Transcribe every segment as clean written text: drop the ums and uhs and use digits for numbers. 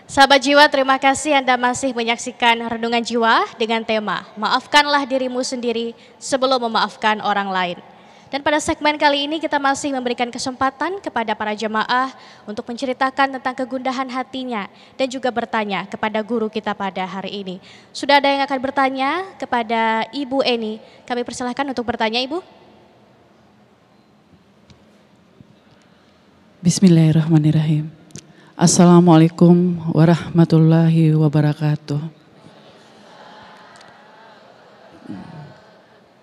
Sahabat Jiwa, terima kasih Anda masih menyaksikan Renungan Jiwa dengan tema Maafkanlah dirimu sendiri sebelum memaafkan orang lain. Dan pada segmen kali ini kita masih memberikan kesempatan kepada para jemaah untuk menceritakan tentang kegundahan hatinya dan juga bertanya kepada guru kita pada hari ini. Sudah ada yang akan bertanya kepada Ibu Eni. Kami persilahkan untuk bertanya, Ibu. Bismillahirrahmanirrahim. Assalamualaikum warahmatullahi wabarakatuh.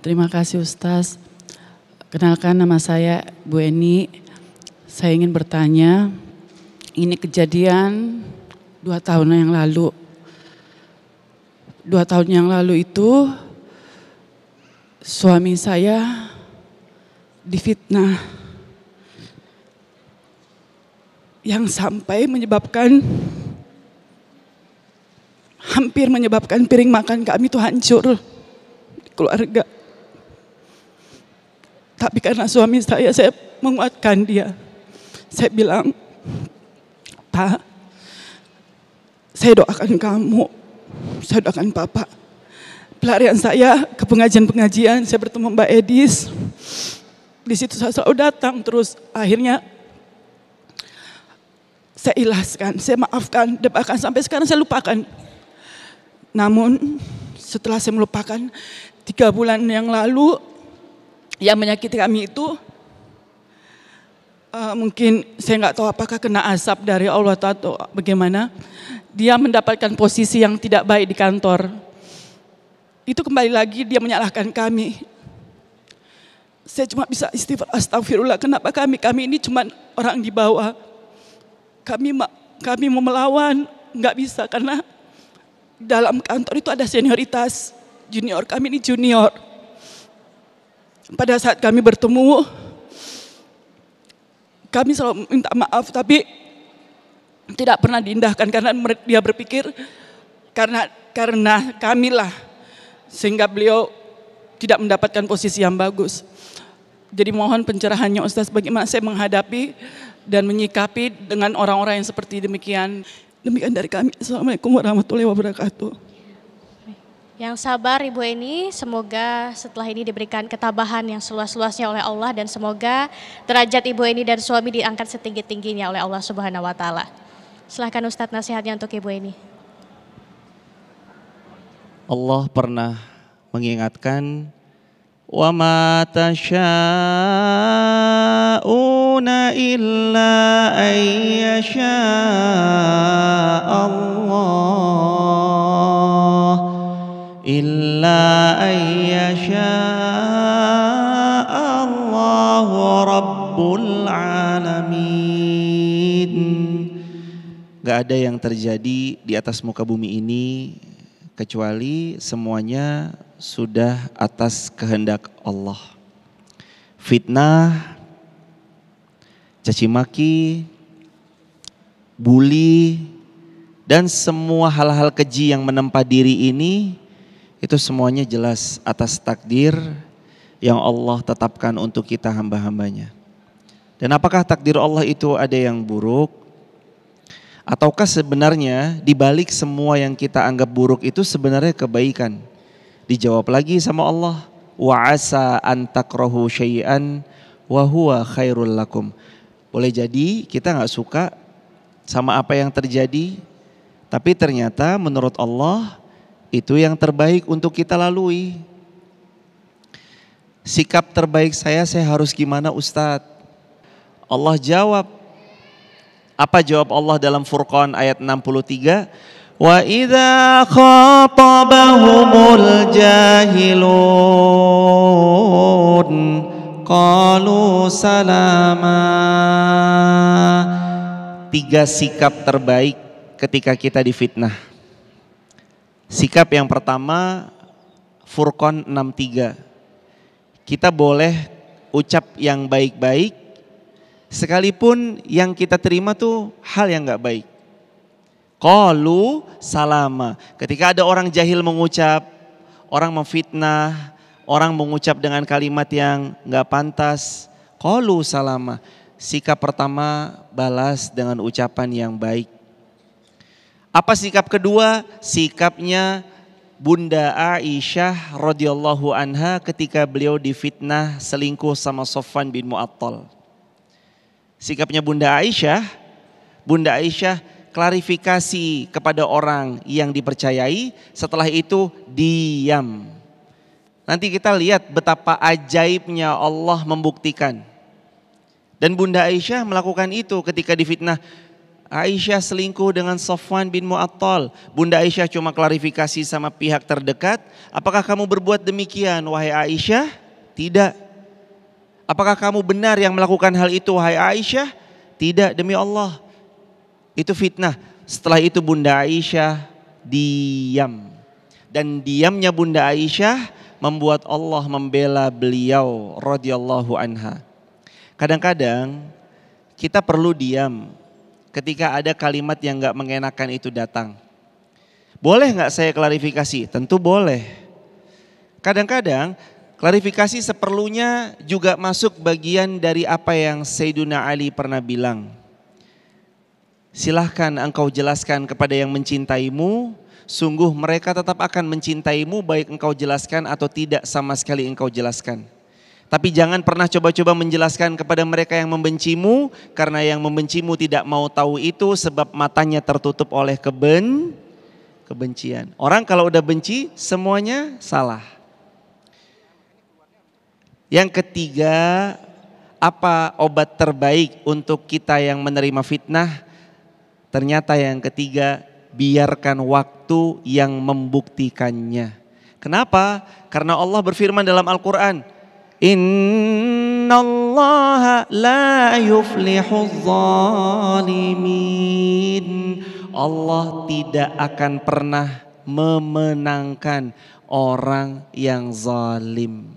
Terima kasih Ustaz. Kenalkan, nama saya Bu Eni. Saya ingin bertanya, ini kejadian 2 tahun yang lalu. 2 tahun yang lalu itu suami saya difitnah yang sampai hampir menyebabkan piring makan kami itu hancur di keluarga. Tapi karena suami saya menguatkan dia. Saya bilang, Pak, saya doakan kamu, saya doakan Papa. Pelarian saya ke pengajian-pengajian, saya bertemu Mbak Edis. Di situ saya selalu datang terus. Akhirnya saya ikhlaskan, saya maafkan, dan bahkan sampai sekarang saya lupakan. Namun setelah saya melupakan, 3 bulan yang lalu yang menyakiti kami itu mungkin saya nggak tahu apakah kena asap dari Allah atau bagaimana. Dia mendapatkan posisi yang tidak baik di kantor. Itu kembali lagi dia menyalahkan kami. Saya cuma bisa istighfar, astagfirullah. Kenapa kami ini cuma orang di bawah. Kami mau melawan, nggak bisa karena dalam kantor itu ada senioritas. Junior kami ini junior. Pada saat kami bertemu, kami selalu minta maaf, tapi tidak pernah diindahkan karena dia berpikir karena kamilah sehingga beliau tidak mendapatkan posisi yang bagus. Jadi mohon pencerahannya Ustaz, bagaimana saya menghadapi dan menyikapi dengan orang-orang yang seperti demikian. Demikian dari kami. Assalamualaikum warahmatullahi wabarakatuh. Yang sabar Ibu Eni, semoga setelah ini diberikan ketabahan yang seluas-luasnya oleh Allah dan semoga derajat Ibu Eni dan suami diangkat setinggi-tingginya oleh Allah Subhanahu wa taala. Silahkan Ustadz nasihatnya untuk Ibu Eni. Allah pernah mengingatkan, wa ma tasyauna illa ayyasha Allah illa ayyasha Allahu rabbul alamin. Gak ada yang terjadi di atas muka bumi ini kecuali semuanya sudah atas kehendak Allah. Fitnah, caci maki, bully, dan semua hal-hal keji yang menempa diri ini, itu semuanya jelas atas takdir yang Allah tetapkan untuk kita hamba-hambanya. Dan apakah takdir Allah itu ada yang buruk? Ataukah sebenarnya dibalik semua yang kita anggap buruk itu sebenarnya kebaikan? Dijawab lagi sama Allah, wa asa an takrahu syai'an wa huwa khairul lakum. Boleh jadi kita nggak suka sama apa yang terjadi, tapi ternyata menurut Allah itu yang terbaik untuk kita lalui. Sikap terbaik saya harus gimana Ustadz? Allah jawab. Apa jawab Allah dalam Furqan ayat 63? Wa idza khatabahumul jahilun qalu salama. 3 sikap terbaik ketika kita difitnah. Sikap yang pertama, Furqan 63. Kita boleh ucap yang baik-baik sekalipun yang kita terima tuh hal yang gak baik. Qalu salama. Ketika ada orang jahil mengucap, orang memfitnah, orang mengucap dengan kalimat yang gak pantas, qalu salama. Sikap pertama, balas dengan ucapan yang baik. Apa sikap kedua? Sikapnya Bunda Aisyah radhiyallahu anha ketika beliau difitnah selingkuh sama Sofwan bin Mu'attal. Sikapnya Bunda Aisyah klarifikasi kepada orang yang dipercayai, setelah itu diam. Nanti kita lihat betapa ajaibnya Allah membuktikan. Dan Bunda Aisyah melakukan itu ketika difitnah. Aisyah selingkuh dengan Sofwan bin Mu'attal. Bunda Aisyah cuma klarifikasi sama pihak terdekat. Apakah kamu berbuat demikian wahai Aisyah? Tidak. Apakah kamu benar yang melakukan hal itu wahai Aisyah? Tidak, demi Allah. Itu fitnah. Setelah itu Bunda Aisyah diam. Dan diamnya Bunda Aisyah membuat Allah membela beliau radhiyallahu anha. Kadang-kadang kita perlu diam ketika ada kalimat yang gak mengenakan itu datang. Boleh gak saya klarifikasi? Tentu boleh. Kadang-kadang klarifikasi seperlunya juga masuk bagian dari apa yang Sayyiduna Ali pernah bilang. Silahkan engkau jelaskan kepada yang mencintaimu, sungguh mereka tetap akan mencintaimu baik engkau jelaskan atau tidak sama sekali engkau jelaskan. Tapi jangan pernah coba-coba menjelaskan kepada mereka yang membencimu, karena yang membencimu tidak mau tahu itu sebab matanya tertutup oleh kebencian. Orang kalau udah benci semuanya salah. Yang ketiga, apa obat terbaik untuk kita yang menerima fitnah? Ternyata yang ketiga, biarkan waktu yang membuktikannya. Kenapa? Karena Allah berfirman dalam Al-Quran, Innallaha la yuflihuz zalimin. Allah tidak akan pernah memenangkan orang yang zalim.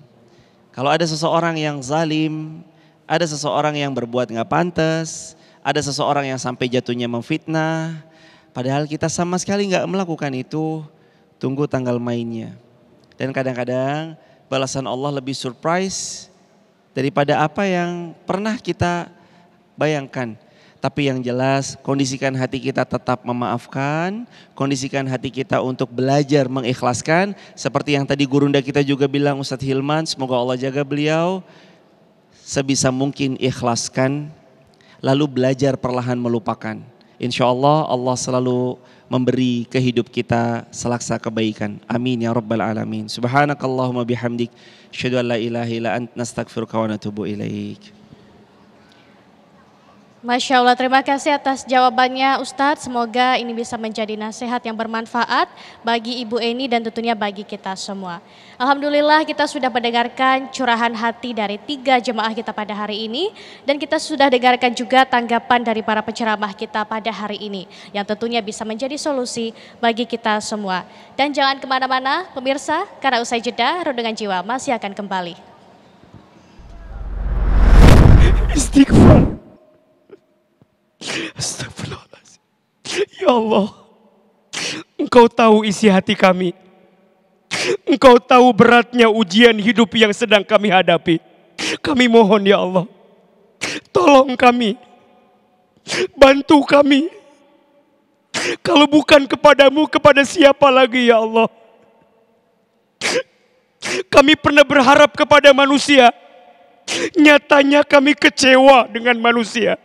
Kalau ada seseorang yang zalim, ada seseorang yang berbuat gak pantas, ada seseorang yang sampai jatuhnya memfitnah, padahal kita sama sekali gak melakukan itu, tunggu tanggal mainnya. Dan kadang-kadang balasan Allah lebih surprise daripada apa yang pernah kita bayangkan. Tapi yang jelas kondisikan hati kita tetap memaafkan, kondisikan hati kita untuk belajar mengikhlaskan. Seperti yang tadi gurunda kita juga bilang, Ustadz Hilman, semoga Allah jaga beliau. Sebisa mungkin ikhlaskan, lalu belajar perlahan melupakan. Insya Allah Allah selalu memberi ke hidup kita selaksa kebaikan. Amin ya rabbal alamin. Subhanakallahumma bihamdik, asyhadu an la ilaha illa anta, nastaghfiruka wa natubu ilaik. Masya Allah, terima kasih atas jawabannya Ustadz. Semoga ini bisa menjadi nasihat yang bermanfaat bagi Ibu Eni dan tentunya bagi kita semua. Alhamdulillah kita sudah mendengarkan curahan hati dari 3 jemaah kita pada hari ini. Dan kita sudah dengarkan juga tanggapan dari para penceramah kita pada hari ini. Yang tentunya bisa menjadi solusi bagi kita semua. Dan jangan kemana-mana pemirsa, karena usai jeda Renungan Jiwa masih akan kembali. Istighfar. Astagfirullahaladzim. Ya Allah, Engkau tahu isi hati kami. Engkau tahu beratnya ujian hidup yang sedang kami hadapi. Kami mohon ya Allah, tolong kami, bantu kami. Kalau bukan kepadamu, kepada siapa lagi ya Allah? Kami pernah berharap kepada manusia, nyatanya kami kecewa dengan manusia.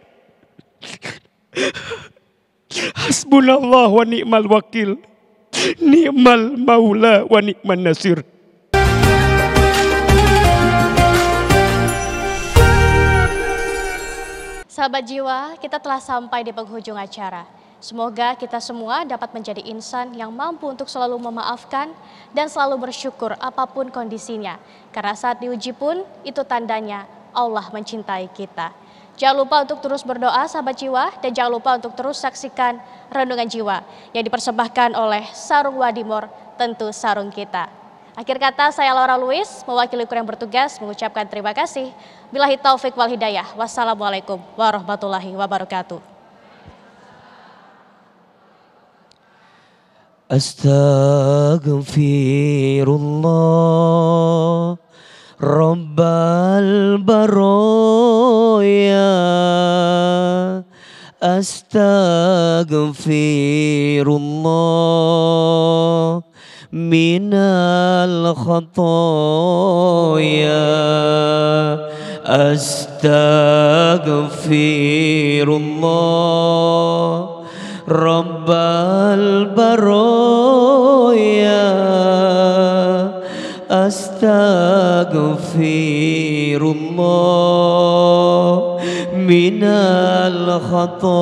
Hasbunallah wa ni'mal wakil, ni'mal maula wa ni'man nasir. Sahabat jiwa, kita telah sampai di penghujung acara. Semoga kita semua dapat menjadi insan yang mampu untuk selalu memaafkan dan selalu bersyukur apapun kondisinya. Karena saat diuji pun itu tandanya Allah mencintai kita. Jangan lupa untuk terus berdoa sahabat jiwa, dan jangan lupa untuk terus saksikan Renungan Jiwa yang dipersembahkan oleh Sarung Wadimor, tentu sarung kita. Akhir kata, saya Laura Luis mewakili kru yang bertugas mengucapkan terima kasih. Billahi taufik wal hidayah. Wassalamualaikum warahmatullahi wabarakatuh. Astaghfirullah Rabbal baroya Astaghfirullah minal khotoya. Astaghfirullah Rabbal baroya. Astaghfirullah minal khotoya.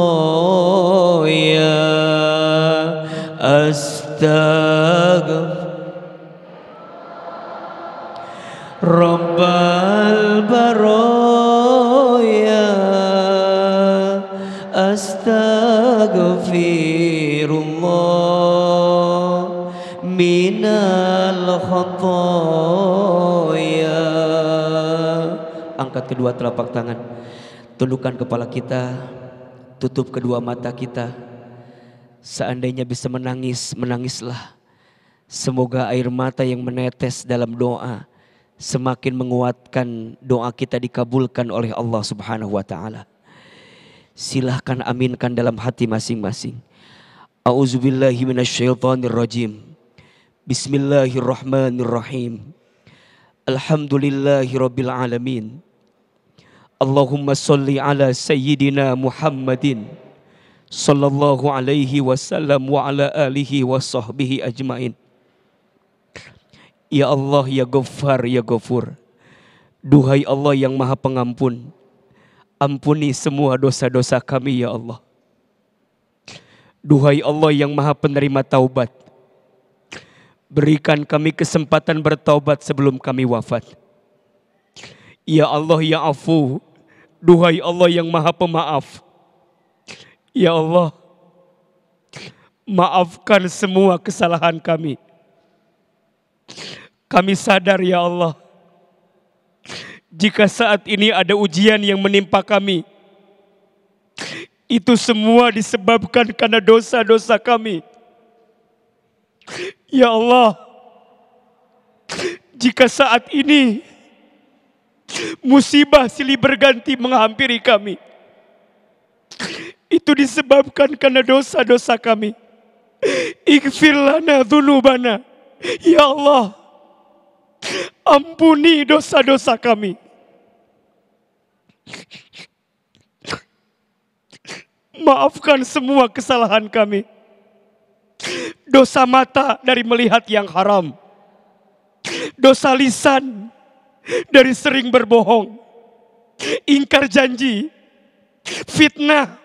Rabbal baroya. Astaghfirullah minal khotoya. Angkat kedua telapak tangan, tundukkan kepala kita, tutup kedua mata kita. Seandainya bisa menangis, menangislah. Semoga air mata yang menetes dalam doa semakin menguatkan doa kita dikabulkan oleh Allah Subhanahu wa taala. Silahkan aminkan dalam hati masing-masing. A'udzubillahi minasyaitonirrajim. Bismillahirrahmanirrahim. Alhamdulillahirabbil alamin. Allahumma sholli ala sayyidina Muhammadin sallallahu alaihi wasallam wa ala alihi wa sahbihi ajmain. Ya Allah, ya Ghaffar, ya Ghafur. Duhai Allah yang Maha Pengampun, ampuni semua dosa-dosa kami ya Allah. Duhai Allah yang Maha Penerima taubat, berikan kami kesempatan bertaubat sebelum kami wafat. Ya Allah, ya Afu, duhai Allah yang Maha Pemaaf. Ya Allah, maafkan semua kesalahan kami. Kami sadar ya Allah, jika saat ini ada ujian yang menimpa kami, itu semua disebabkan karena dosa-dosa kami. Ya Allah, jika saat ini musibah silih berganti menghampiri kami, itu disebabkan karena dosa-dosa kami. Ighfir lana dzunubana. Ya Allah, ampuni dosa-dosa kami. Maafkan semua kesalahan kami. Dosa mata dari melihat yang haram. Dosa lisan dari sering berbohong. Ingkar janji. Fitnah.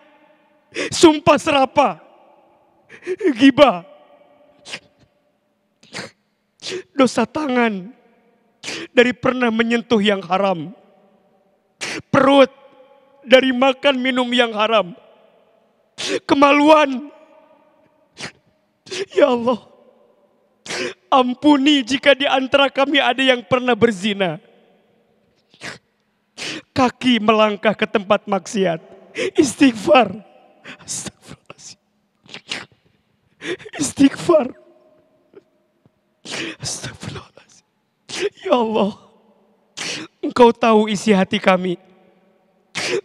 Sumpah serapah. Ghibah. Dosa tangan dari pernah menyentuh yang haram. Perut dari makan minum yang haram. Kemaluan. Ya Allah, ampuni jika di antara kami ada yang pernah berzina. Kaki melangkah ke tempat maksiat. Istighfar. Astagfirullahaladzim. Istighfar. Astagfirullahaladzim. Ya Allah, Engkau tahu isi hati kami.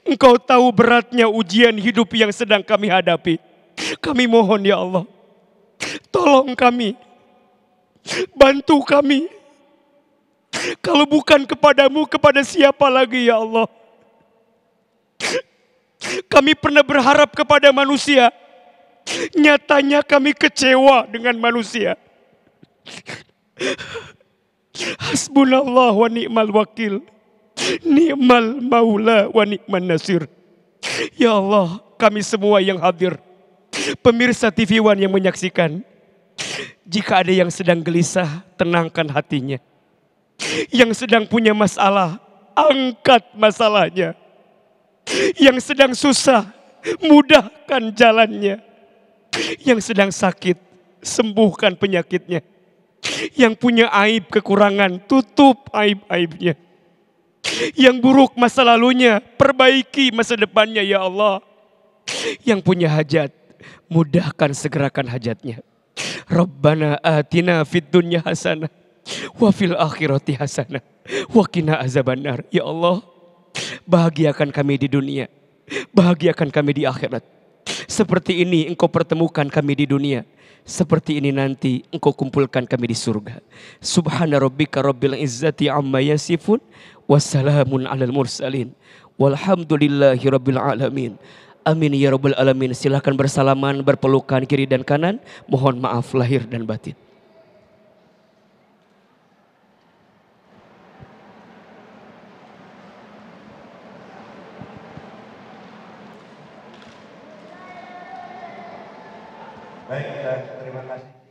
Engkau tahu beratnya ujian hidup yang sedang kami hadapi. Kami mohon ya Allah, tolong kami, bantu kami. Kalau bukan kepadamu, kepada siapa lagi ya Allah? Kami pernah berharap kepada manusia, nyatanya kami kecewa dengan manusia. Hasbunallah wa ni'mal wakil, ni'mal maula wa ni'man nasir. Ya Allah, kami semua yang hadir, pemirsa TV One yang menyaksikan, jika ada yang sedang gelisah, tenangkan hatinya. Yang sedang punya masalah, angkat masalahnya. Yang sedang susah, mudahkan jalannya. Yang sedang sakit, sembuhkan penyakitnya. Yang punya aib kekurangan, tutup aib-aibnya. Yang buruk masa lalunya, perbaiki masa depannya ya Allah. Yang punya hajat, mudahkan segerakan hajatnya. Rabbana atina fid dunya hasanah wa fil akhirati hasanah wa qina azabannar. Ya Allah, bahagiakan kami di dunia, bahagiakan kami di akhirat. Seperti ini engkau pertemukan kami di dunia. Seperti ini nanti engkau kumpulkan kami di surga. Subhana rabbika rabbil izzati amma yasifun. Wassalamun alal mursalin. Walhamdulillahi rabbil alamin. Amin ya rabbal alamin. Silahkan bersalaman, berpelukan kiri dan kanan. Mohon maaf lahir dan batin. Baik, terima kasih.